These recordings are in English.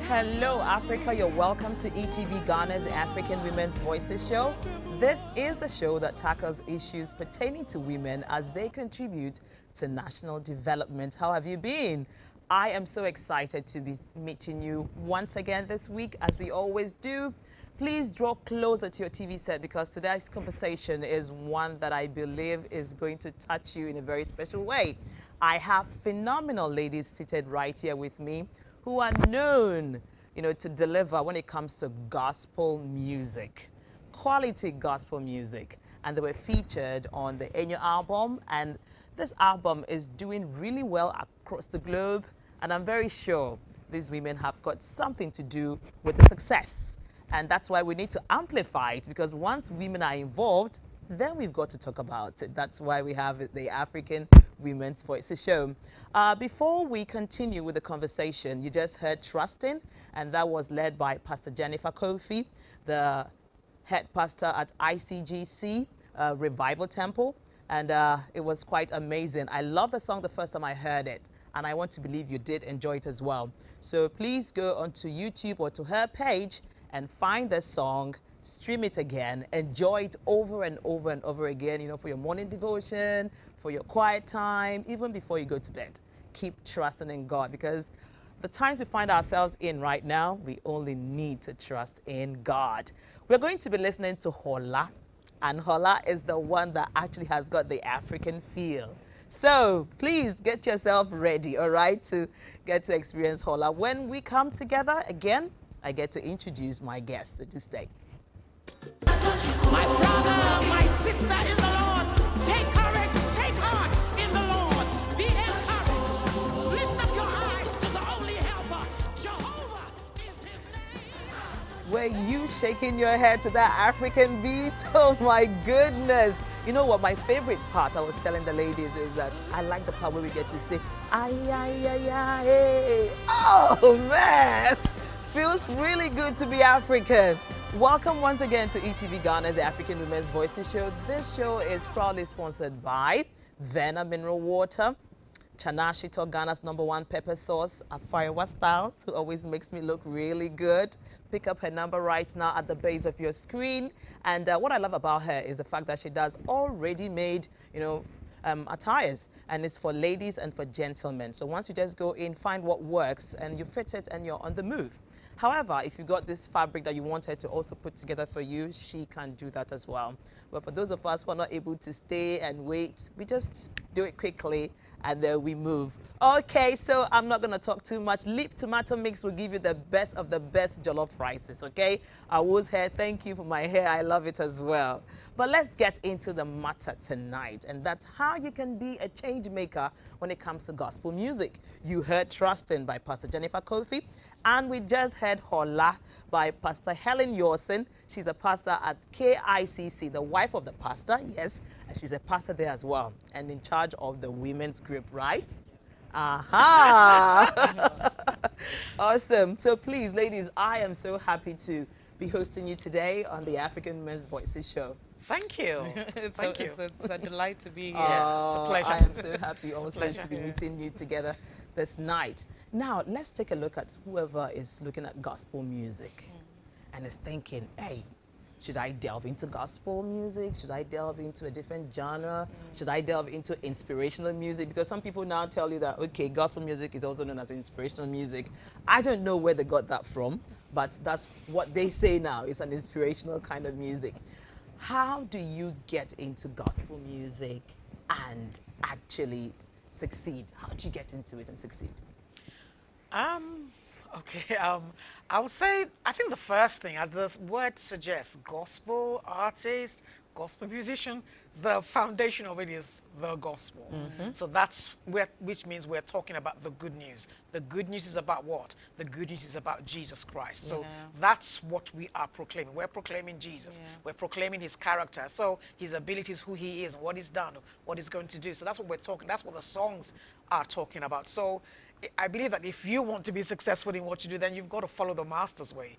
Hello, Africa. You're welcome to ETV Ghana's African Women's Voices Show. This is the show that tackles issues pertaining to women as they contribute to national development. How have you been? I am so excited to be meeting you once again this week, as we always do. Please draw closer to your TV set because today's conversation is one that I believe is going to touch you in a very special way. I have phenomenal ladies seated right here with me who are known, to deliver when it comes to gospel music, quality gospel music. And they were featured on the Enyo album, and this album is doing really well across the globe. And I'm very sure these women have got something to do with the success. And that's why we need to amplify it, because once women are involved, then we've got to talk about it. That's why we have the African Women's Voices Show. Before we continue with the conversation, you just heard Trusting, and that was led by Pastor Jennifer Kofi, the head pastor at ICGC Revival Temple. And it was quite amazing. I love the song the first time I heard it, and I want to believe you did enjoy it as well. So please go onto YouTube or to her page and find the song, stream it again, enjoy it over and over and over again, for your morning devotion, for your quiet time, even before you go to bed. Keep trusting in God, because the times we find ourselves in right now, we only need to trust in God. We're going to be listening to Hola, and Hola is the one that actually has got the African feel. So please get yourself ready, all right, to get to experience Hola. When we come together again, I get to introduce my guests this day. My brother, my sister in the Lord, take courage, take heart in the Lord. Be encouraged. Lift up your eyes to the only helper. Jehovah is his name. Were you shaking your head to that African beat? Oh my goodness. You know what, my favorite part, I was telling the ladies, is that I like the part where we get to say, ay, ay, ay, ay, hey. Oh man, feels really good to be African. Welcome once again to ETV Ghana's African Women's Voices Show. This show is proudly sponsored by Vena Mineral Water, Chanashito, Ghana's #1 pepper sauce, Afaiwa Styles, who always makes me look really good. Pick up her number right now at the base of your screen. And what I love about her is the fact that she does all ready-made, attires, and it's for ladies and for gentlemen. So once you just go in, find what works, and you fit it, and you're on the move. However, if you got this fabric that you want her to also put together for you, she can do that as well. But for those of us who are not able to stay and wait, we just do it quickly and then we move. Okay, so I'm not going to talk too much. Leap tomato mix will give you the best of the best jollof rices, okay? Awu's hair, thank you for my hair. I love it as well. But let's get into the matter tonight, and that's how you can be a change maker when it comes to gospel music. You heard Trusting by Pastor Jennifer Kofi, and we just heard Hola by Pastor Helen Yorson. She's a pastor at KICC, the wife of the pastor, yes, and she's a pastor there as well, and in charge of the women's group, right? Aha! Awesome. So please, ladies, I am so happy to be hosting you today on the African Women's Voices Show. Thank you. Thank you. It's a delight to be here. Oh, it's a pleasure. I am so happy also pleasure. to be meeting you together this night. Now, let's take a look at whoever is looking at gospel music and is thinking, hey, should I delve into gospel music? Should I delve into a different genre? Should I delve into inspirational music? Because some people now tell you that, okay, gospel music is also known as inspirational music. I don't know where they got that from, but that's what they say now. It's an inspirational kind of music. How do you get into gospel music and actually succeed? How do you get into it and succeed? Okay. I would say, I think the first thing, as the word suggests, gospel artist, gospel musician, the foundation of it is the gospel. So that's which means we're talking about the good news. The good news is about what? The good news is about Jesus Christ. So that's what we are proclaiming. We're proclaiming Jesus. We're proclaiming his character. So his abilities, who he is, and what he's done, what he's going to do. So that's what we're talking. That's what the songs are talking about. So I believe that if you want to be successful in what you do, then you've got to follow the master's way.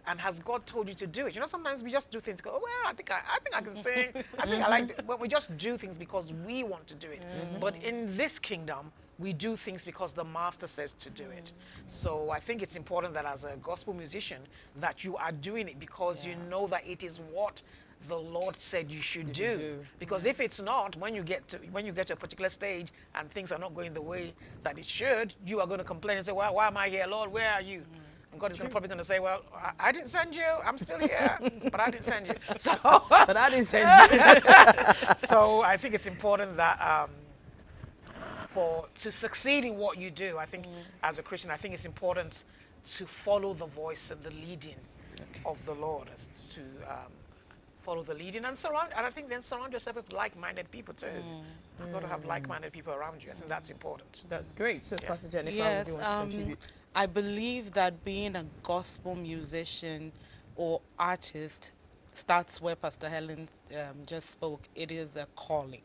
And has God told you to do it? Sometimes we just do things, go, oh, well, I think I can sing. I think I like it. But we just do things because we want to do it. But in this kingdom, We do things because the master says to do it. So I think it's important that as a gospel musician that you are doing it because you know that it is what the Lord said you should do. Because if it's not, when you get to a particular stage and things are not going the way that it should, you are going to complain and say, well, why am I here, Lord? Where are you? And God is probably going to say, well, I didn't send you. I'm still here, but I didn't send you. So, But I didn't send you. so I think it's important that to succeed in what you do, I think as a Christian, I think it's important to follow the voice and the leading of the Lord, to follow the leading and I think then surround yourself with like-minded people too. You've got to have like-minded people around you. I think that's important. That's great. So, Pastor Jennifer, Yes, would you want to contribute? I believe that being a gospel musician or artist starts where Pastor Helen just spoke. It is a calling.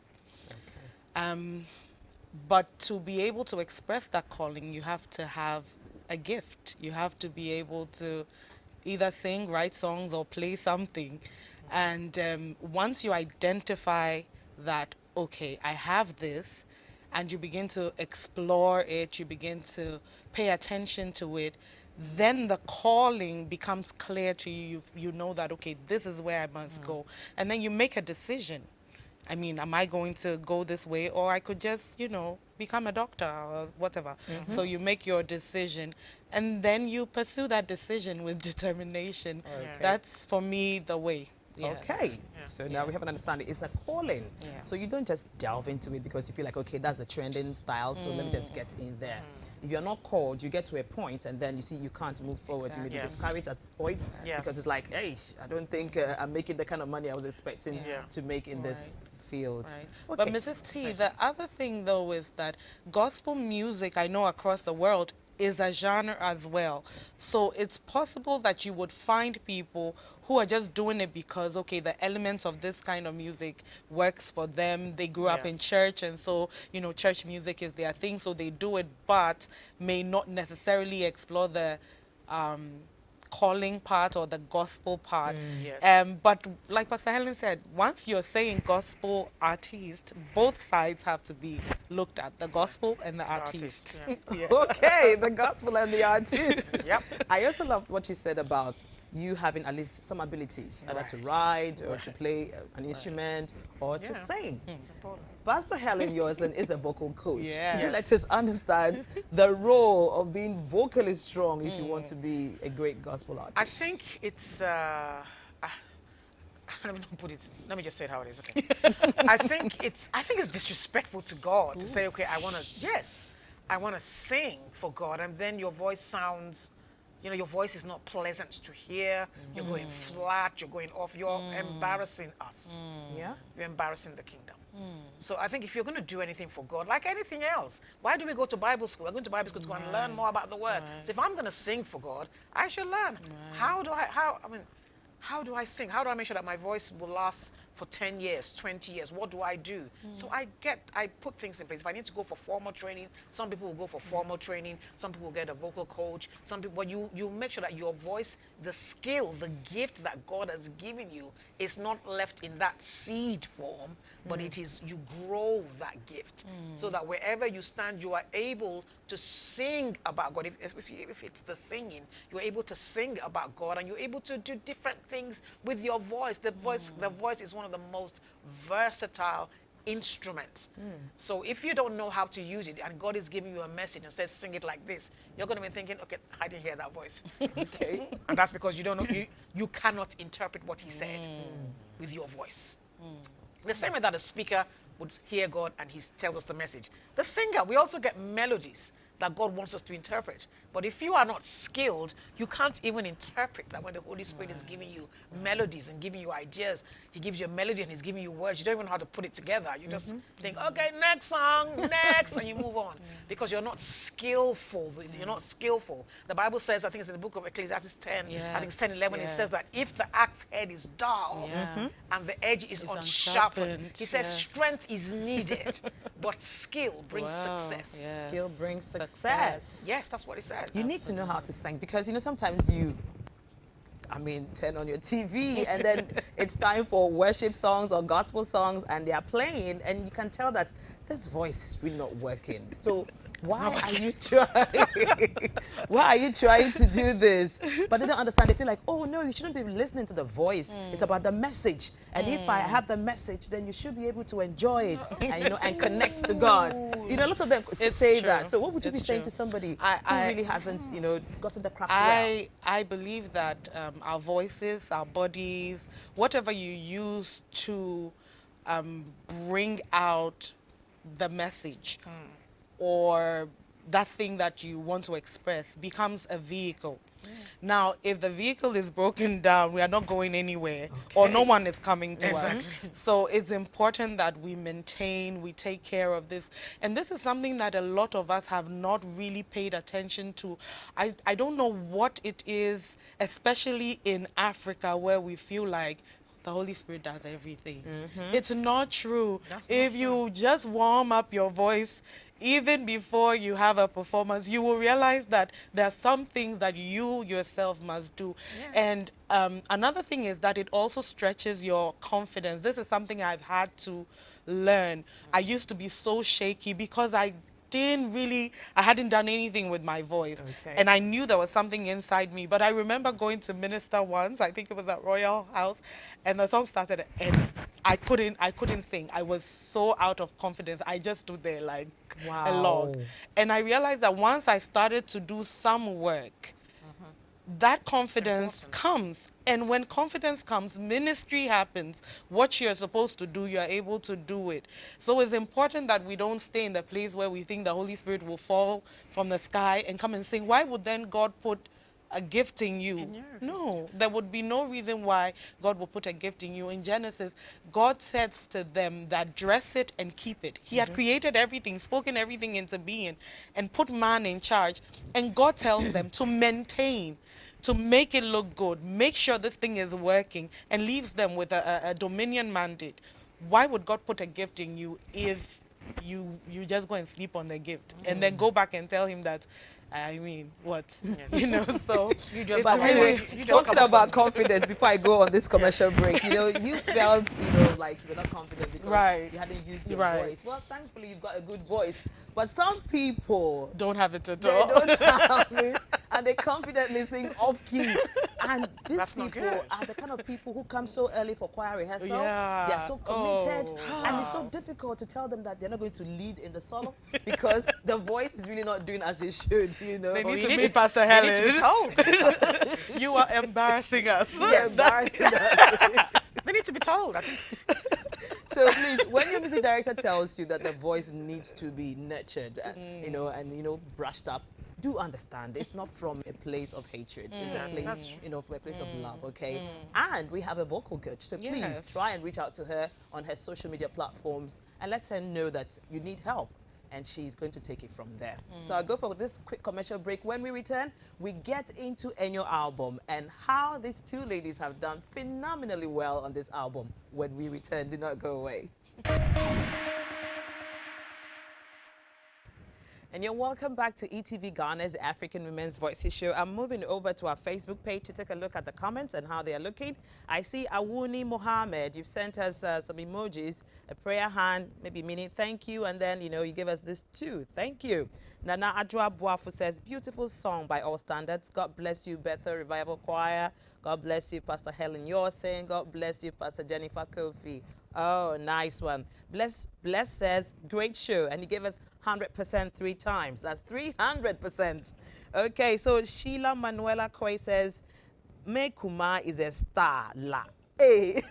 But to be able to express that calling, you have to have a gift. You have to be able to either sing, write songs, or play something. And once you identify that, okay, I have this, and you begin to explore it, you begin to pay attention to it, then the calling becomes clear to you. You know that, okay, this is where I must go. And then you make a decision. I mean, am I going to go this way, or I could just, become a doctor or whatever. So you make your decision, and then you pursue that decision with determination. Okay. That's, for me, the way. Yes. Okay, so now we have an understanding. It's a calling. Yeah. So you don't just delve into it because you feel like, okay, that's the trending style, so let me just get in there. If you're not called, you get to a point and then you see you can't move forward. You may be discouraged at the point because it's like, hey, I don't think I'm making the kind of money I was expecting to make in this field. Right. Okay. But Mrs. T, the other thing though is that gospel music, I know across the world, is a genre as well. So it's possible that you would find people who are just doing it because, okay, the elements of this kind of music works for them. They grew up in church, and so, church music is their thing, so they do it, but may not necessarily explore the calling part or the gospel part. But like Pastor Helen said, once you're saying gospel artist, both sides have to be looked at, the gospel and the artist. Okay, the gospel and the artist. Yep. I also loved what you said about you having at least some abilities, either to write or to play an instrument or to sing. Pastor Helen Yourson is a vocal coach. Could you let us understand the role of being vocally strong if you want to be a great gospel artist? I think it's let me just say it how it is, okay? I think it's disrespectful to God to say, okay, I want to sing for God, and then your voice sounds, your voice is not pleasant to hear. You're going flat, you're going off, you're embarrassing us. You're embarrassing the kingdom. So I think if you're going to do anything for God, like anything else, why do we go to Bible school? We're going to Bible school to go and learn more about the Word. So if I'm going to sing for God, I should learn. How do I sing? How do I make sure that my voice will last for 10 years, 20 years? What do I do? So I put things in place. If I need to go for formal training, some people will go for formal training. Some people will get a vocal coach. Some people, but you make sure that your voice, the skill, the gift that God has given you is not left in that seed form, but it is, you grow that gift so that wherever you stand, you are able to sing about God. If it's the singing, you're able to sing about God, and you're able to do different things with your voice. The voice is one of the most versatile instruments. So if you don't know how to use it, and God is giving you a message and says sing it like this, you're going to be thinking, okay, I didn't hear that voice. Okay, and that's because you don't know, you cannot interpret what He said with your voice. The same way that a speaker would hear God and He tells us the message. The singer, we also get melodies that God wants us to interpret. But if you are not skilled, you can't even interpret that when the Holy Spirit is giving you melodies and giving you ideas. He gives you a melody and He's giving you words. You don't even know how to put it together. You just think, okay, next song, next, and you move on. Because you're not skillful. You're not skillful. The Bible says, I think it's in the book of Ecclesiastes 10, I think it's 10:11, it says that if the axe head is dull and the edge is unsharpened, He says strength is needed, but skill brings success. Yes. Skill brings success. Yes, that's what it says. You need to know how to sing because, sometimes turn on your TV and then it's time for worship songs or gospel songs and they are playing and you can tell that this voice is really not working. So why are you trying? Why are you trying to do this? But they don't understand. They feel like, oh no, you shouldn't be listening to the voice. It's about the message. And if I have the message, then you should be able to enjoy it and and connect to God. Lots of them say true. that. So what would you be saying true. to somebody who really hasn't, gotten the craft well? I believe that our voices, our bodies, whatever you use to bring out the message or that thing that you want to express becomes a vehicle. Now, if the vehicle is broken down, we are not going anywhere, or no one is coming to us. So it's important that we maintain, we take care of this. And this is something that a lot of us have not really paid attention to. I don't know what it is, especially in Africa, where we feel like the Holy Spirit does everything. It's not true. If you just warm up your voice, even before you have a performance, you will realize that there are some things that you yourself must do. And another thing is that it also stretches your confidence. This is something I've had to learn. I used to be so shaky because I hadn't done anything with my voice. And I knew there was something inside me. But I remember going to minister once, I think it was at Royal House, and the song started and I couldn't sing. I was so out of confidence. I just stood there like a log. And I realized that once I started to do some work, that confidence comes. And when confidence comes, ministry happens. What you're supposed to do, you're able to do it. So it's important that we don't stay in the place where we think the Holy Spirit will fall from the sky and come and sing. Why would then God put a gift in you? No, there would be no reason why God will put a gift in you. In Genesis, God says to them that dress it and keep it. He had created everything, spoken everything into being, and put man in charge. And God tells them to maintain, to make it look good, make sure this thing is working, and leaves them with a dominion mandate. Why would God put a gift in you if you just go and sleep on the gift and then go back and tell him that, I mean, what? So You just But anyway, talking about confidence, before I go on this commercial break, you felt, like you were not confident because you hadn't used your voice. Well, thankfully, you've got a good voice. But some people don't have it at they all. don't have it, and they confidently sing off key. And these people are the kind of people who come so early for choir rehearsal. They are so committed, and it's so difficult to tell them that they're not going to lead in the solo because the voice is really not doing as it should. They need to meet Pastor Helen. They need to be told. You are embarrassing us. Yes, embarrassing us. They need to be told, I think. So please, when your music director tells you that the voice needs to be nurtured, and brushed up, do understand it's not from a place of hatred. It's a place, from a place of love, okay? And we have a vocal coach, so please try and reach out to her on her social media platforms and let her know that you need help. And she's going to take it from there. So I'll go for this quick commercial break. When we return, we get into Enyo album and how these two ladies have done phenomenally well on this album. When we return, do not go away. And you're welcome back to ETV Ghana's African Women's Voices show. I'm moving over to our Facebook page to take a look at the comments and how they are looking. I see Awuni Mohammed. You've sent us some emojis, a prayer hand, maybe meaning thank you, and then, you give us this too. Thank you. Nana Adwa Buafu says, beautiful song by all standards. God bless you, Bethel Revival Choir. God bless you, Pastor Helen Yorsen. God bless you, Pastor Jennifer Kofi. Oh, nice one. Bless says, great show. And he gave us 100% 3 times. That's 300%. Okay, so Sheila Manuela Koi says, Mekuma is a star. La. Hey.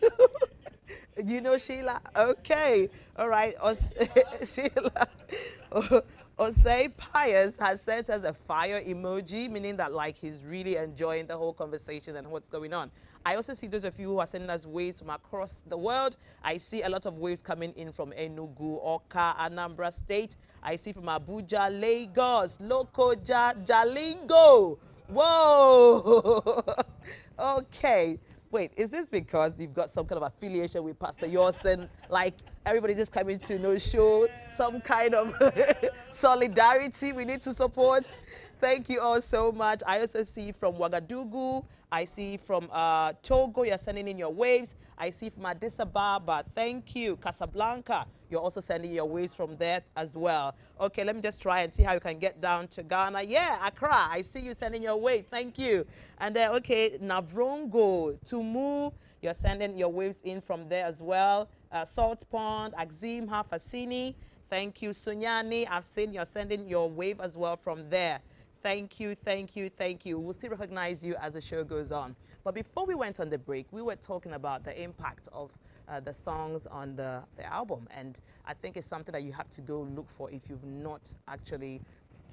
Do you know Sheila? Okay. All right. Sheila. Osei Pius has sent us a fire emoji, meaning that like he's really enjoying the whole conversation and what's going on. I also see those of you who are sending us waves from across the world. I see a lot of waves coming in from Enugu, Oka, Anambra State. I see from Abuja, Lagos, Lokoja, Jalingo. Whoa! Okay. Wait, is this because you've got some kind of affiliation with Pastor Yorsen? Like, Everybody just coming to show some kind of solidarity. We need to support. Thank you all so much. I also see from Ouagadougou. I see from Togo, you're sending in your waves. I see from Addis Ababa. Thank you. Casablanca, you're also sending your waves from there as well. Okay, let me just try and see how you can get down to Ghana. Yeah, Accra, I see you sending your wave. Thank you. And then, okay, Navrongo, Tumu, you're sending your waves in from there as well. Salt Pond, Axim, Hafasini. Thank you, Sunyani. I've seen you're sending your wave as well from there. Thank you, thank you, thank you. We'll still recognize you as the show goes on. But before we went on the break, we were talking about the impact of the songs on the album. And I think it's something that you have to go look for if you've not actually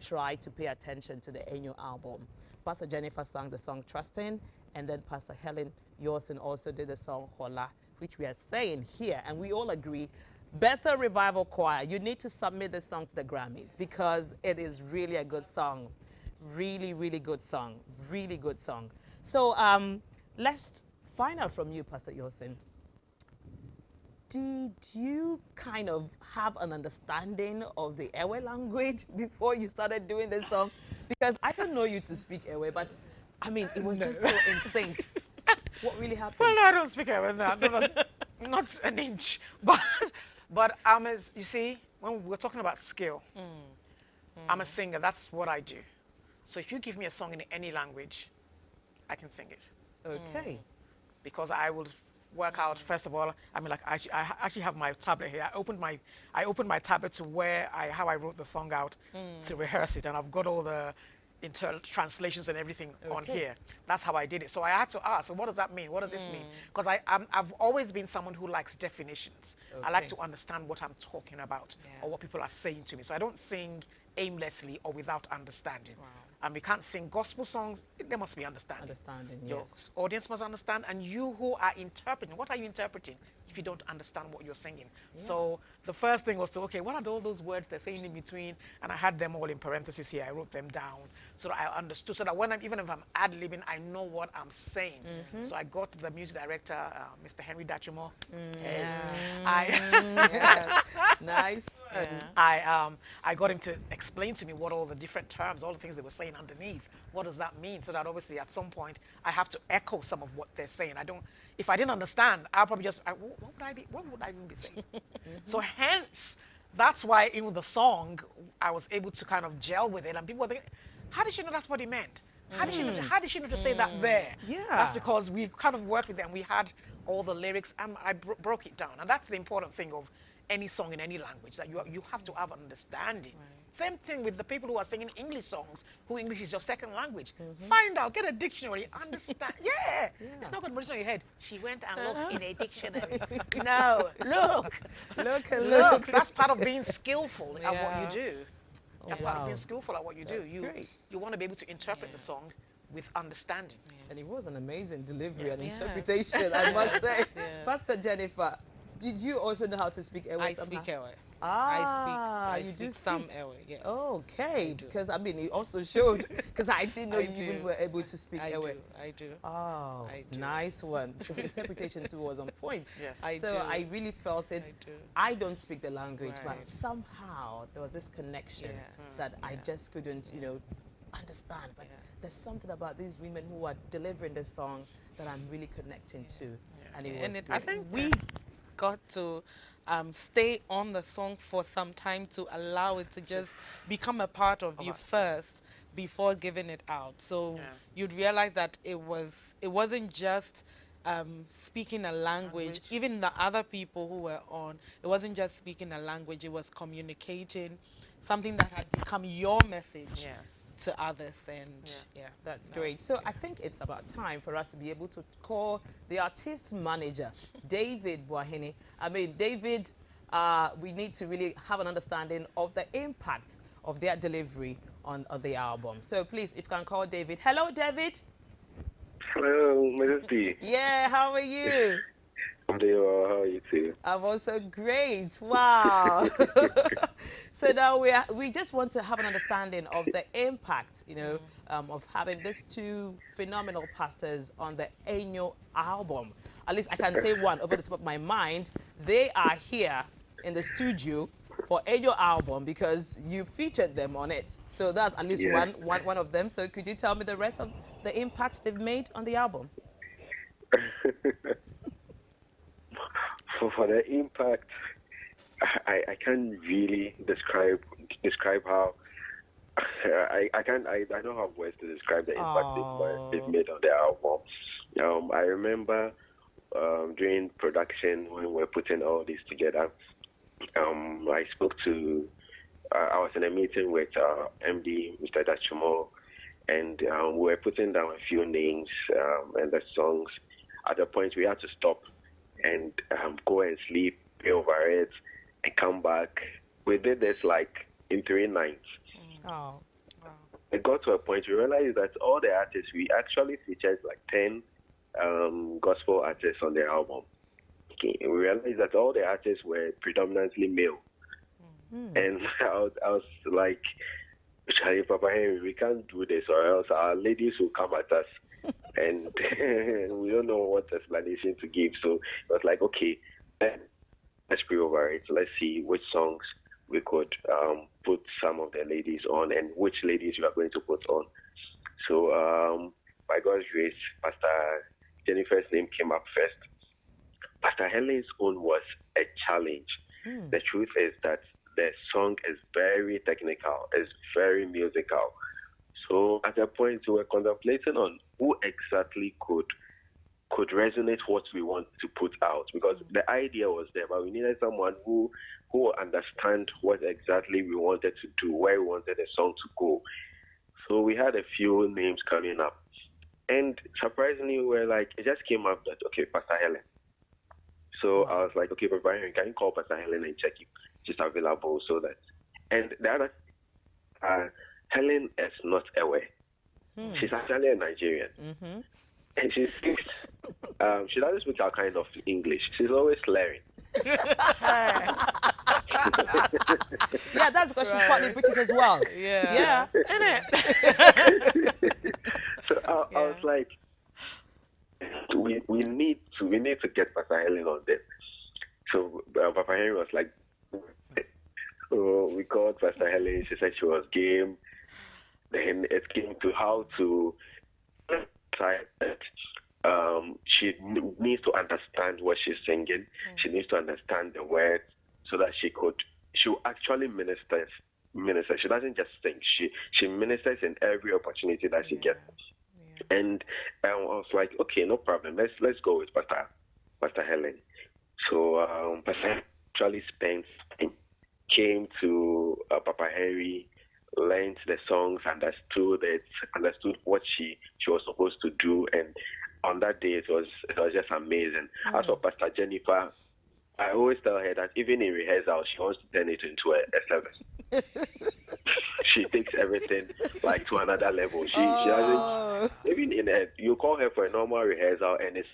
tried to pay attention to the annual album. Pastor Jennifer sang the song Trusting, and then Pastor Helen Yorson also did the song Hola, which we are saying here, and we all agree, Bethel Revival Choir, you need to submit this song to the Grammys because it is really a good song. Really, really good song. Really good song. So let's find out from you, Pastor Yorson. Did you kind of have an understanding of the Ewe language before you started doing this song? Because I don't know you to speak Ewe, but I mean, it was just so in sync. What really happened? Well, no, I don't speak Ewe, not an inch. But as you see, when we're talking about skill, I'm a singer. That's what I do. So if you give me a song in any language, I can sing it. Okay. Because I will work out, first of all, I mean, like I actually have my tablet here. I opened my tablet to how I wrote the song out to rehearse it, and I've got all the translations and everything on here. That's how I did it. So I had to ask, so what does that mean? What does this mean? Because I've always been someone who likes definitions. I like to understand what I'm talking about or what people are saying to me. So I don't sing aimlessly or without understanding. And we can't sing gospel songs, there must be understanding. Your Yes. audience must understand, and you who are interpreting, what are you interpreting if you don't understand what you're singing? So the first thing was to, okay, what are all those words they're saying in between? And I had them all in parentheses here. I wrote them down so that I understood, so that even if I'm ad-libbing, I know what I'm saying. So I got the music director, Mr. Henry Dachumo. Nice. I got him to explain to me what all the different terms, all the things they were saying underneath, what does that mean? So that obviously at some point I have to echo some of what they're saying. If I didn't understand, I'll probably just, what would I even be saying? So hence, that's why in the song, I was able to kind of gel with it, and people were thinking, how did she know that's what he meant? How did she know to say that there? Yeah. That's because we kind of worked with them. We had all the lyrics, and I broke it down. And that's the important thing of any song in any language, that you have to have an understanding. Same thing with the people who are singing English songs, who English is your second language. Find out, get a dictionary, understand. It's not going to be on your head. She went and looked in a dictionary. No, look. Look. That's part of being skillful at what you do. That's part of being skillful at what you do. You want to be able to interpret the song with understanding. And it was an amazing delivery and interpretation, I must say. Pastor Jennifer, did you also know how to speak Ewe? I speak Ewe. I speak some Ewe, yes. Okay, because I mean, it also showed, because I didn't know you even were able to speak Ewe. I do. Oh, nice one. Because the interpretation too was on point. Yes. I really felt it. I don't speak the language, but somehow there was this connection that I just couldn't, understand. But there's something about these women who are delivering this song that I'm really connecting to. And it was I think we got to stay on the song for some time to allow it to just become a part of you first before giving it out. So you'd realize that it wasn't just speaking a language. Even the other people who were on, it wasn't just speaking a language, it was communicating something that had become your message to others. And that's great. So I think it's about time for us to be able to call the artist manager, David Boahini. I mean, David, we need to really have an understanding of the impact of their delivery on the album. So please, if you can call David. Hello, David. Hello, Majesty. Yeah, how are you? I'm doing well. How are you too? I'm also great. Wow. So now we just want to have an understanding of the impact, of having these two phenomenal pastors on the annual album. At least I can say one over the top of my mind. They are here in the studio for your album because you featured them on it. So that's at least Yeah. one of them. So could you tell me the rest of the impact they've made on the album? For the impact, I can't really describe how I don't have words to describe the impact they've Oh. made on the album. I remember during production when we were putting all this together. I spoke to I was in a meeting with MD Mr. Dachumo, and we were putting down a few names and the songs. At the point we had to stop and go and sleep, pray over it, and come back. We did this like in 3 nights. Oh. It got to a point we realized that all the artists, we actually featured like 10 gospel artists on the album. Okay. And we realized that all the artists were predominantly male. And I was like, Charlie, Papa Henry, we can't do this or else our ladies will come at us. And we don't know what explanation to give. So it was like, okay, let's pray over it. Let's see which songs we could put some of the ladies on and which ladies we are going to put on. So by God's grace, Pastor Jennifer's name came up first. Pastor Helen's own was a challenge. The truth is that the song is very technical, it's very musical. So at a point we were contemplating on who exactly could resonate what we want to put out, because the idea was there, but we needed someone who will understand what exactly we wanted to do, where we wanted the song to go. So we had a few names coming up, and surprisingly we were like, it just came up that, okay, Pastor Helen. So I was like, okay, Papa Henry, can you call Pastor Helen and check if she's available? So that, and the other, Helen is not aware. She's actually a Nigerian. And she speaks, she doesn't speak our kind of English. She's always slurring. Yeah, that's because she's partly British as well. Yeah. So I was like, we need to get Pastor Helen on this. So Papa Henry was like, so we called Pastor Helen. She said she was game. Then it came to how to try that. She needs to understand what she's singing. She needs to understand the words so that she'll actually minister. She doesn't just sing. She ministers in every opportunity that she gets. And I was like, okay, no problem. Let's go with Pastor Helen. So Pastor actually came to Papa Henry, learned the songs, understood what she was supposed to do, and on that day it was just amazing. As for Pastor Jennifer, I always tell her that even in rehearsal she wants to turn it into a service. She takes everything like to another level. She doesn't even you call her for a normal rehearsal and it's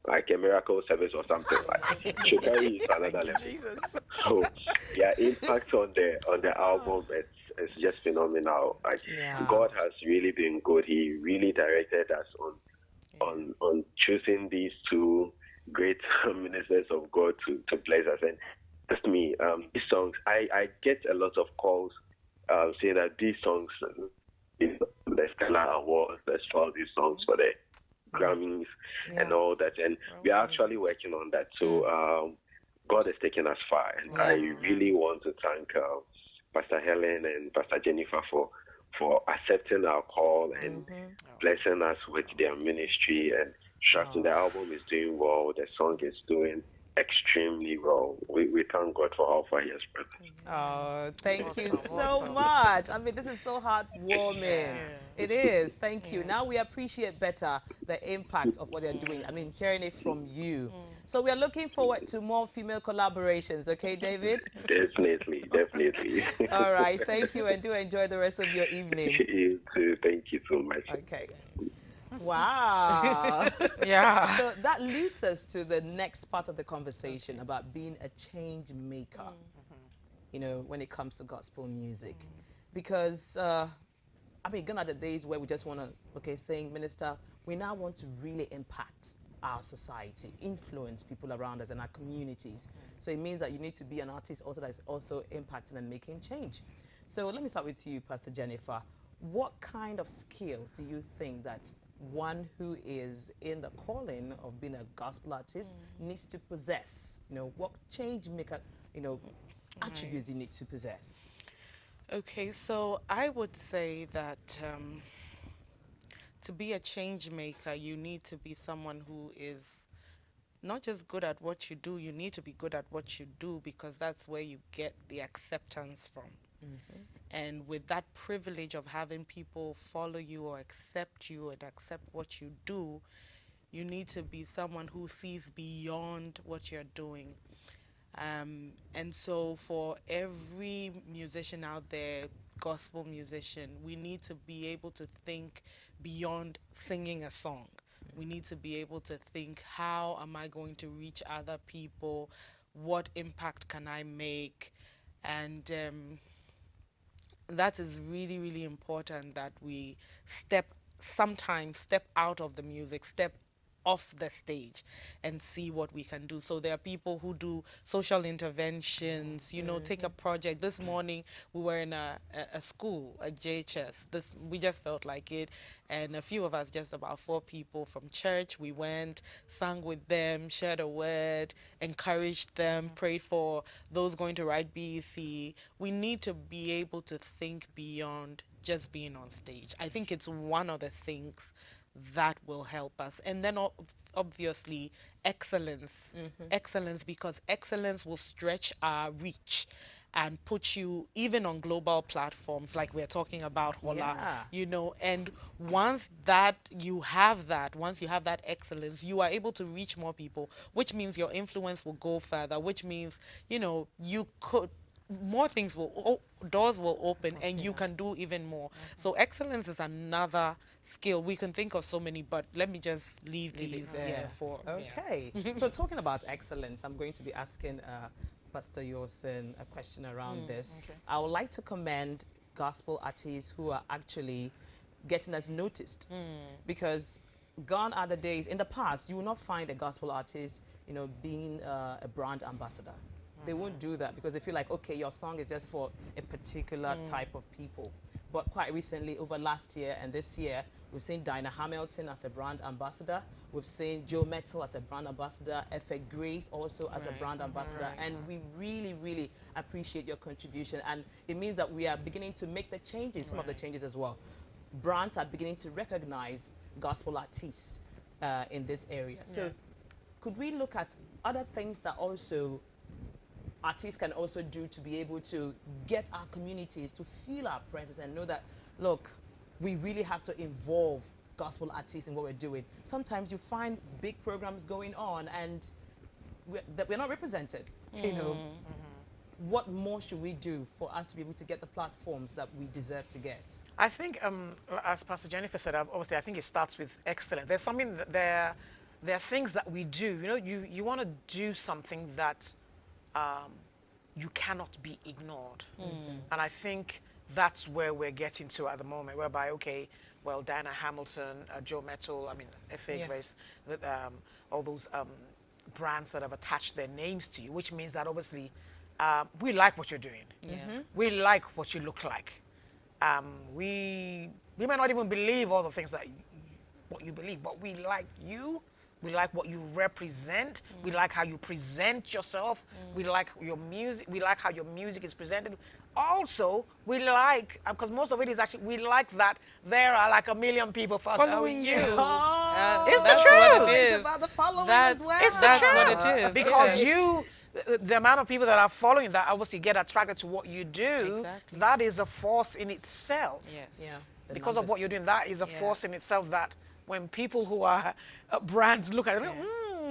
like a miracle service or something. Like she'll carry you to another level. So yeah, impact on the album, it's just phenomenal. Like God has really been good. He really directed us on choosing these two great ministers of God to bless us. And that's me. These songs, I get a lot of calls saying that these songs, the Stellar Awards, let's follow these songs for the Grammys and all that. And we are actually working on that. So God has taken us far. And I really want to thank Pastor Helen and Pastor Jennifer for accepting our call and blessing us with their ministry and trusting. The album is doing well. The song is doing extremely well. We thank God for how far He has brought us. Oh, thank you so much. I mean, this is so heartwarming. It is. Thank you. Now we appreciate better the impact of what they're doing. I mean, hearing it from you. So we are looking forward to more female collaborations. Okay, David? Definitely. All right. Thank you, and do enjoy the rest of your evening. You too. Thank you so much. Okay. Wow. Yeah. So that leads us to the next part of the conversation about being a change maker, you know, when it comes to gospel music. Because, I mean, gone are the days where we just want to, sing, minister, we now want to really impact our society, influence people around us and our communities. So it means that you need to be an artist also that is also impacting and making change. So let me start with you, Pastor Jennifer. What kind of skills do you think that one who is in the calling of being a gospel artist needs to possess? You know, what change maker, you know, attributes you need to possess? Okay, so I would say that to be a change maker, you need to be someone who is not just good at what you do, you need to be good at what you do, because that's where you get the acceptance from. And with that privilege of having people follow you or accept you and accept what you do, you need to be someone who sees beyond what you're doing. And so for every musician out there, gospel musician, we need to be able to think beyond singing a song. We need to be able to think, how am I going to reach other people? What impact can I make? And that is really, really important, that we sometimes step out of the music, step off the stage and see what we can do. So there are people who do social interventions, you know, take a project. This morning we were in a school, a JHS. We just felt like it. And a few of us, just about 4 people from church, we went, sang with them, shared a word, encouraged them, prayed for those going to write BEC. We need to be able to think beyond just being on stage. I think it's one of the things that will help us. And then obviously excellence. Excellence, because excellence will stretch our reach and put you even on global platforms like we're talking about Hola, Yeah. you know. And once you have that excellence, you are able to reach more people, which means your influence will go further, which means, you know, more things doors will open and you can do even more. So excellence is another skill. We can think of so many, but let me just leave these for. Okay. So talking about excellence, I'm going to be asking Pastor Yosin a question around this. Okay. I would like to commend gospel artists who are actually getting us noticed, because gone are the days. In the past, you will not find a gospel artist, you know, being a brand ambassador. They won't do that because they feel like, okay, your song is just for a particular type of people. But quite recently, over last year and this year, we've seen Dinah Hamilton as a brand ambassador. We've seen Joe Metal as a brand ambassador, Efe Grace also as a brand ambassador. And we really, really appreciate your contribution. And it means that we are beginning to make the changes, some of the changes as well. Brands are beginning to recognize gospel artists in this area. So could we look at other things that also artists can also do to be able to get our communities to feel our presence and know that, look, we really have to involve gospel artists in what we're doing? Sometimes you find big programs going on and we're not represented, you know. What more should we do for us to be able to get the platforms that we deserve to get? I think, as Pastor Jennifer said, obviously I think it starts with excellence. There's something that there are things that we do. You know, you want to do something that you cannot be ignored. And I think that's where we're getting to at the moment, whereby, okay, well, Diana Hamilton, Joe Metal, I mean, F.A. Grace, all those brands that have attached their names to you, which means that obviously we like what you're doing. We like what you look like. We may not even believe all the things that what you believe, but we like you. We like what you represent. We like how you present yourself. We like your music. We like how your music is presented. Also, we like, because most of it is actually, we like that there are like 1 million people following you. It's That's the truth. what it is. It's about the following That's, as well. It's the that's truth. what it is. Because Yeah. the amount of people that are following that obviously get attracted to what you do. Exactly. That is a force in itself. Yes. Yeah. The Because of what you're numbers. doing, that is a force in itself that when people who are brands look at it,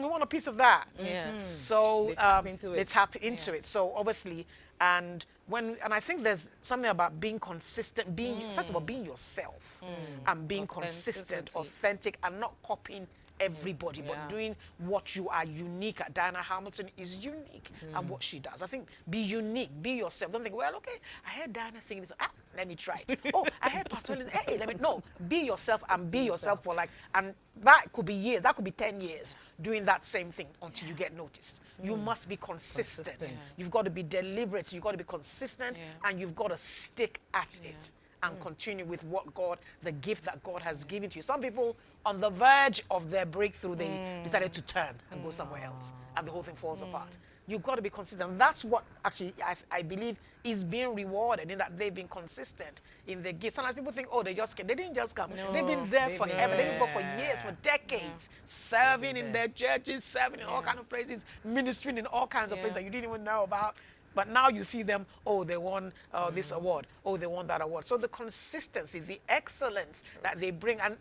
we want a piece of that. Yes. So They tap into it. They tap into it. So obviously, and I think there's something about being consistent, being first of all being yourself, and being consistent, Authenticity. authentic, and not copying everybody, but doing what you are unique at. Diana Hamilton is unique at what she does. I think be unique, be yourself. Don't think, well, okay, I heard Diana singing this. Let me try it. Oh, I heard Pastor Ellen. Hey, let me. No, be yourself and be yourself for like, and that could be years. That could be 10 years doing that same thing until you get noticed. You must be consistent. You've got to be deliberate. You've got to be consistent, and you've got to stick at it and continue with what God, the gift that God has given to you. Some people on the verge of their breakthrough, they decided to turn and go somewhere else, and the whole thing falls apart. You've got to be consistent. That's what actually I believe is being rewarded, in that they've been consistent in their gifts. Sometimes people think, oh, they just came. They didn't just come. No, they've been there forever. They've been there for years, for decades, serving in their churches, serving in all kinds of places, ministering in all kinds of places that you didn't even know about. But now you see them, oh, they won this award, oh, they won that award. So the consistency, the excellence that they bring, and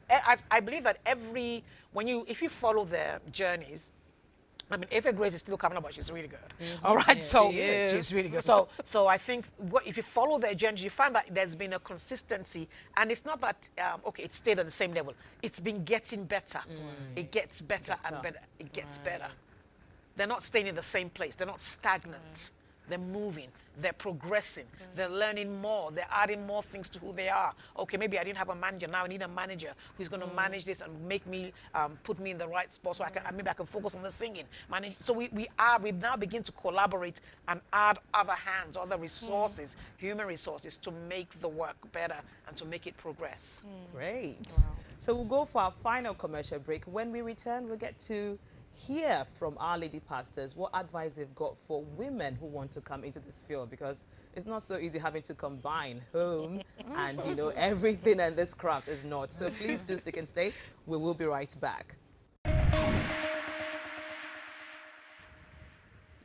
I believe that if you follow their journeys, I mean, Efe Grace is still coming up, but she's really good. All right, so she's really good. So I think if you follow their journey, you find that there's been a consistency, and it's not that okay, it stayed at the same level. It's been getting better. It gets better and better. It gets better. They're not staying in the same place. They're not stagnant. They're moving, they're progressing, they're learning more, they're adding more things to who they are. Okay, maybe I didn't have a manager, now I need a manager who's going to manage this and make me, put me in the right spot so maybe I can focus on the singing. So we now begin to collaborate and add other hands, other resources, human resources, to make the work better and to make it progress. Great. So we'll go for our final commercial break. When we return, we'll get to hear from our lady pastors what advice they've got for women who want to come into this field, because it's not so easy having to combine home and everything, and this craft is not. So please do stick and stay. We will be right back.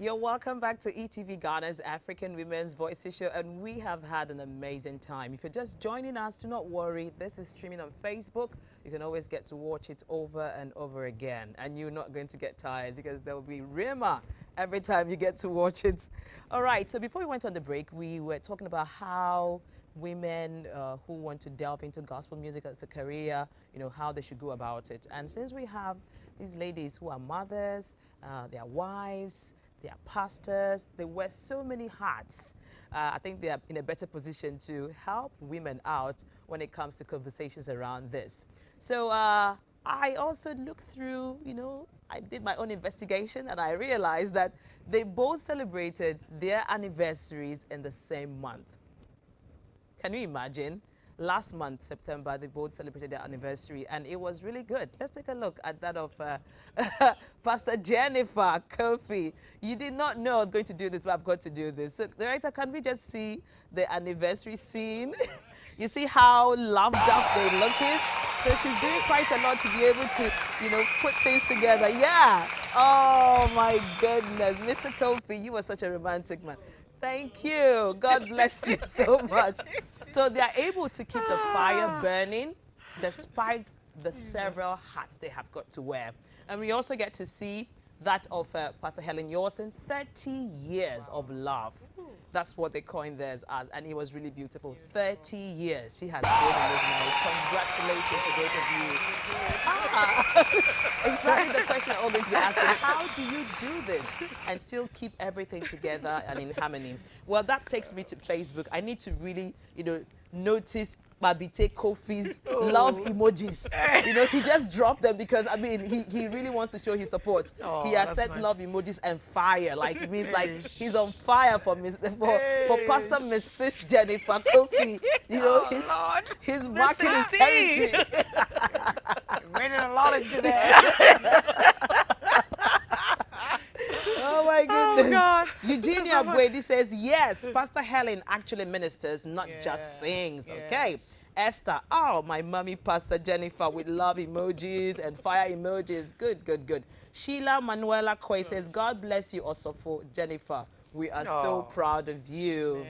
You're welcome back to ETV Ghana's African Women's Voices Show, and we have had an amazing time. If you're just joining us, do not worry. This is streaming on Facebook. You can always get to watch it over and over again, and you're not going to get tired, because there will be Rima every time you get to watch it. All right, so before we went on the break, we were talking about how women who want to delve into gospel music as a career, how they should go about it. And since we have these ladies who are mothers, they are wives, they are pastors, they wear so many hats. I think they are in a better position to help women out when it comes to conversations around this. So I also looked through, I did my own investigation, and I realized that they both celebrated their anniversaries in the same month. Can you imagine? Last month, September, they both celebrated their anniversary, and it was really good. Let's take a look at that of Pastor Jennifer Kofi. You did not know I was going to do this, but I've got to do this. So, director, can we just see the anniversary scene? You see how loved up they look is? So she's doing quite a lot to be able to, put things together. Yeah. Oh, my goodness. Mr. Kofi, you were such a romantic man. Thank you. God bless you so much. So they are able to keep the fire burning despite the several hats they have got to wear. And we also get to see that of Pastor Helen Yawson, 30 years of love. That's what they coined theirs as, and it was really beautiful. 30 years she has been in this marriage. Congratulations to both of you. Exactly the question I'm always be asking, how do you do this and still keep everything together and in harmony? Well, that takes me to Facebook. I need to really, notice Babite Kofi's love emojis. He just dropped them because, he really wants to show his support. He has set love emojis and fire. Like, it means like he's on fire for Pastor Mrs. Jennifer Kofi. He's marking his territory. Reading a lot into that. Oh my goodness. Oh God. Eugenia Brady says, yes, Pastor Helen actually ministers, not just sings. Okay. Esther, oh, my mommy, Pastor Jennifer, with love emojis and fire emojis. Good, good, good. Sheila Manuela Koi says, God bless you also for Jennifer. We are so proud of you.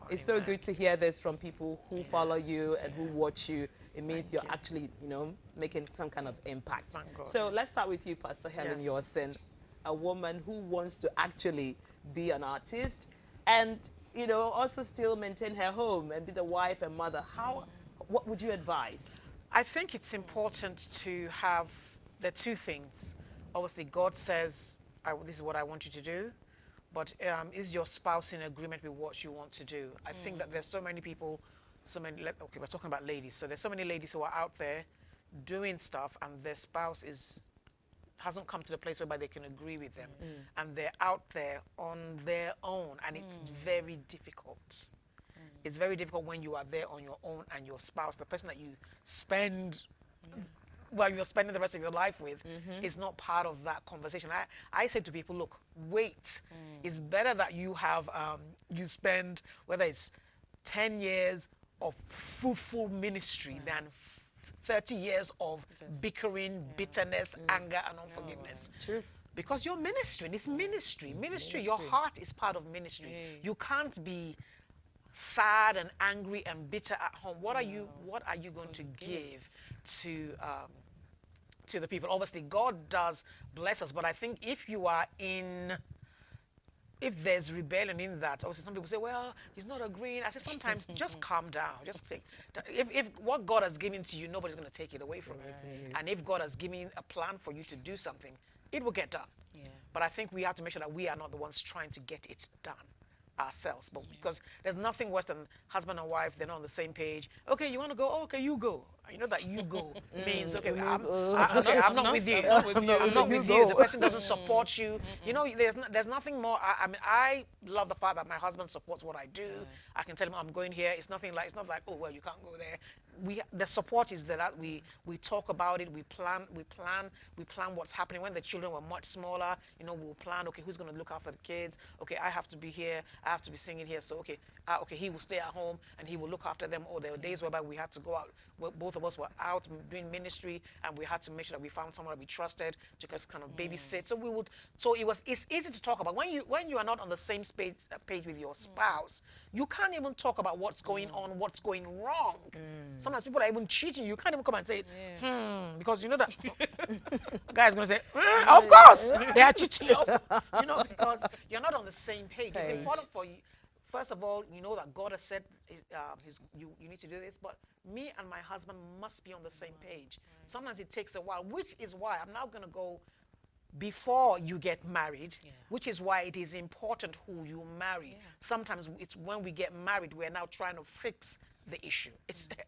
It's so good to hear this from people who follow you and who watch you. It means you're actually, making some kind of impact. So let's start with you, Pastor Helen Yawson, a woman who wants to actually be an artist and, also still maintain her home and be the wife and mother. What would you advise? I think it's important to have there are two things. Obviously, God says, this is what I want you to do. But is your spouse in agreement with what you want to do? I think that there's so many people, okay, we're talking about ladies. So there's so many ladies who are out there doing stuff and their spouse hasn't come to the place whereby they can agree with them. And they're out there on their own, and it's very difficult. It's very difficult when you are there on your own and your spouse, the person that you spend you're spending the rest of your life with, is not part of that conversation. I say to people, look, wait. It's better that you have, you spend, whether it's 10 years of fruitful ministry than 30 years of bickering, bitterness, anger, and unforgiveness. True. Because you're ministering. It's ministry. Ministry, your heart is part of ministry. You can't be sad and angry and bitter at home. What are you going to give to the people? Obviously, God does bless us, but I think if there's rebellion in that, obviously some people say, well, he's not agreeing. I say sometimes just calm down. Just take. If what God has given to you, nobody's going to take it away from you. And if God has given a plan for you to do something, it will get done. Yeah. But I think we have to make sure that we are not the ones trying to get it done ourselves, but because there's nothing worse than husband and wife, they're not on the same page. Okay, you want to go? Oh, okay, you go. You know that you go means, okay, I'm not with you. I'm not with you. The person doesn't support you. You know, there's nothing more. I mean, I love the fact that my husband supports what I do. I can tell him I'm going here. It's not like, oh, well, you can't go there. The support is that we talk about it. We plan what's happening. When the children were much smaller, you know, we'll plan, okay, who's going to look after the kids? Okay, I have to be here. I have to be singing here. So, okay, he will stay at home and he will look after them. Or there were days whereby we had to go out. Both of us were out doing ministry, and we had to make sure that we found someone that we trusted to just kind of babysit. So it's easy to talk about. When you are not on the same page with your spouse, you can't even talk about what's going on, what's going wrong. Sometimes people are even cheating. You can't even come and say, because you know that guy's going to say, of course, they are cheating. You know, because you're not on the same page. It's important for you. First of all, you know that God has said you need to do this, but me and my husband must be on the same page. Sometimes it takes a while, which is why I'm now going to go before you get married, which is why it is important who you marry. Sometimes it's when we get married, we're now trying to fix the issue.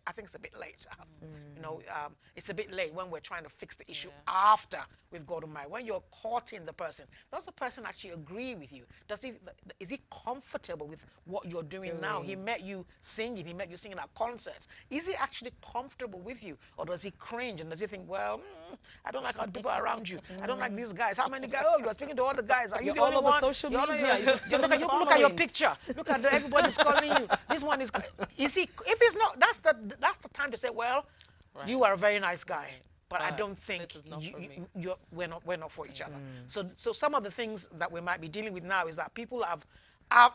I think it's a bit late. You know, it's a bit late when we're trying to fix the issue after we've got to marry. When you're courting the person, does the person actually agree with you? Is he comfortable with what you're doing now? He met you singing. He met you singing at concerts. Is he actually comfortable with you, or does he cringe and does he think, well, I don't like other people around you. I don't like these guys. How many guys? Oh, you are speaking to all the guys. Are you the only one? Social media. Look at your picture. Look at everybody's calling you. This one is he? If it's not, that's the time to say, well, you are a very nice guy, but I don't think we're not for each other. So some of the things that we might be dealing with now is that people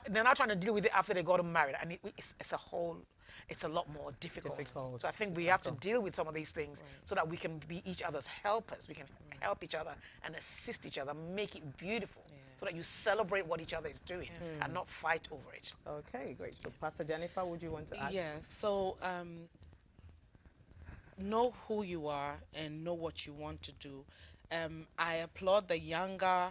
they're not trying to deal with it after they got married, and it's a lot more difficult. So I think we have to deal with some of these things so that we can be each other's helpers. We can help each other and assist each other, make it beautiful, so that you celebrate what each other is doing and not fight over it. Okay, great. So Pastor Jennifer, would you want to add? Yeah, so know who you are and know what you want to do. I applaud the younger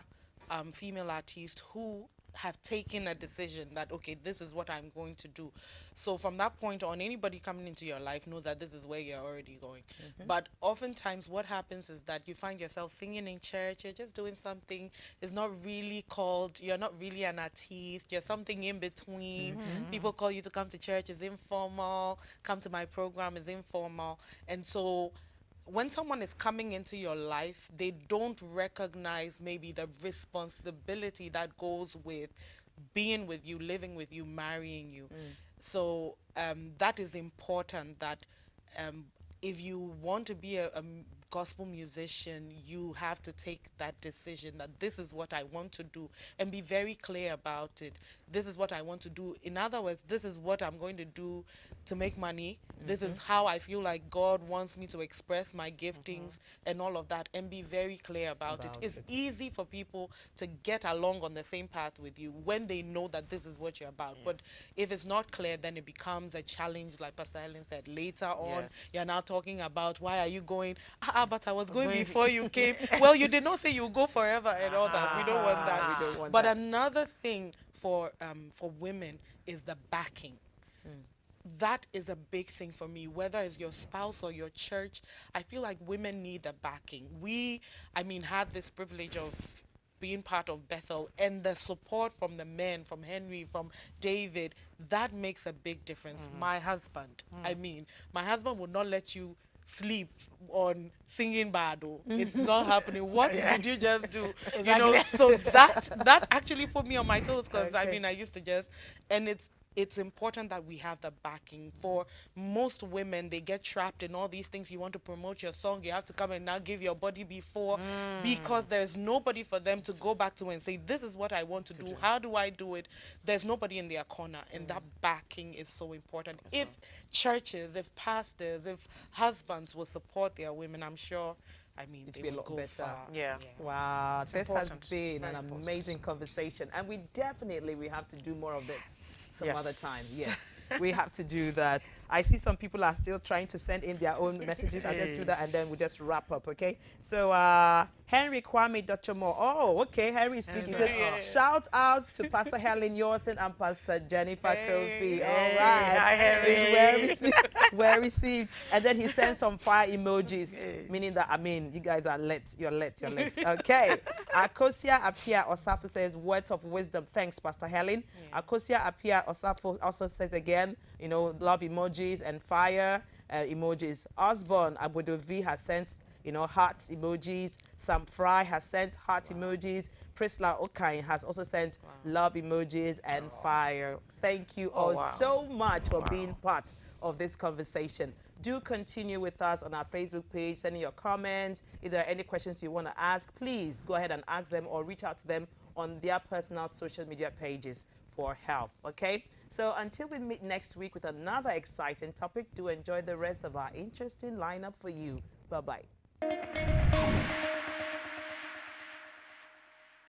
female artists who have taken a decision that, okay, this is what I'm going to do. So from that point on, anybody coming into your life knows that this is where you're already going. But oftentimes what happens is that you find yourself singing in church, you're just doing something, it's not really called, you're not really an artiste, you're something in between. People call you to come to church, it's informal, come to my program, is informal. And so when someone is coming into your life, they don't recognize maybe the responsibility that goes with being with you, living with you, marrying you. So that is important, that if you want to be a gospel musician, you have to take that decision that this is what I want to do and be very clear about it. This is what I want to do. In other words, this is what I'm going to do to make money. This is how I feel like God wants me to express my giftings and all of that, and be very clear about it. It's easy for people to get along on the same path with you when they know that this is what you're about. But if it's not clear, then it becomes a challenge, like Pastor Helen said. Later on, you're now talking about, why are you going? but I was going going before you came. Well, you did not say you go forever and all that. We don't want that. We don't want But that. another thing for women is the backing. That is a big thing for me, whether it's your spouse or your church. I feel like women need the backing. I mean, had this privilege of being part of Bethel, and the support from the men, from Henry, from David, that makes a big difference. My husband, I mean, my husband would not let you sleep on singing Bado. It's not happening. What did you just do? You know, so that actually put me on my toes, because I mean, I used to just, and it's important that we have the backing. For most women, they get trapped in all these things. You want to promote your song, you have to come and now give your body before, because there's nobody for them to go back to and say, this is what I want to do. How do I do it? There's nobody in their corner, and that backing is so important. If churches, if pastors, if husbands will support their women, I'm sure, I mean, It'd they be a will lot go better. far. Yeah. Wow, this has important. been Very an important. amazing conversation, and we have to do more of this some Yes. other time. Yes, we have to do that. I see some people are still trying to send in their own messages. I'll just do that, and then we'll just wrap up, okay? So, Henry Kwame Dr. Moore. Oh, okay, Henry is speaking. He says, shout outs to Pastor Helen Yorson and Pastor Jennifer Kofi. All right. Hi, Henry. It's well received, well received. And then he sends some fire emojis, meaning that, I mean, you guys are lit. You're lit. You're lit. Okay. Akosia Apia Osafo says, words of wisdom. Thanks, Pastor Helen. Akosia Apia Osafo also says again, you know, love emojis and fire emojis. Osborne Abodovi has sent, you know, heart emojis. Sam Fry has sent heart emojis. Prisla Okain has also sent love emojis and fire. Thank you all so much for being part of this conversation. Do continue with us on our Facebook page, sending your comments. If there are any questions you want to ask, please go ahead and ask them or reach out to them on their personal social media pages for help, okay? So until we meet next week with another exciting topic, do enjoy the rest of our interesting lineup for you. Bye-bye.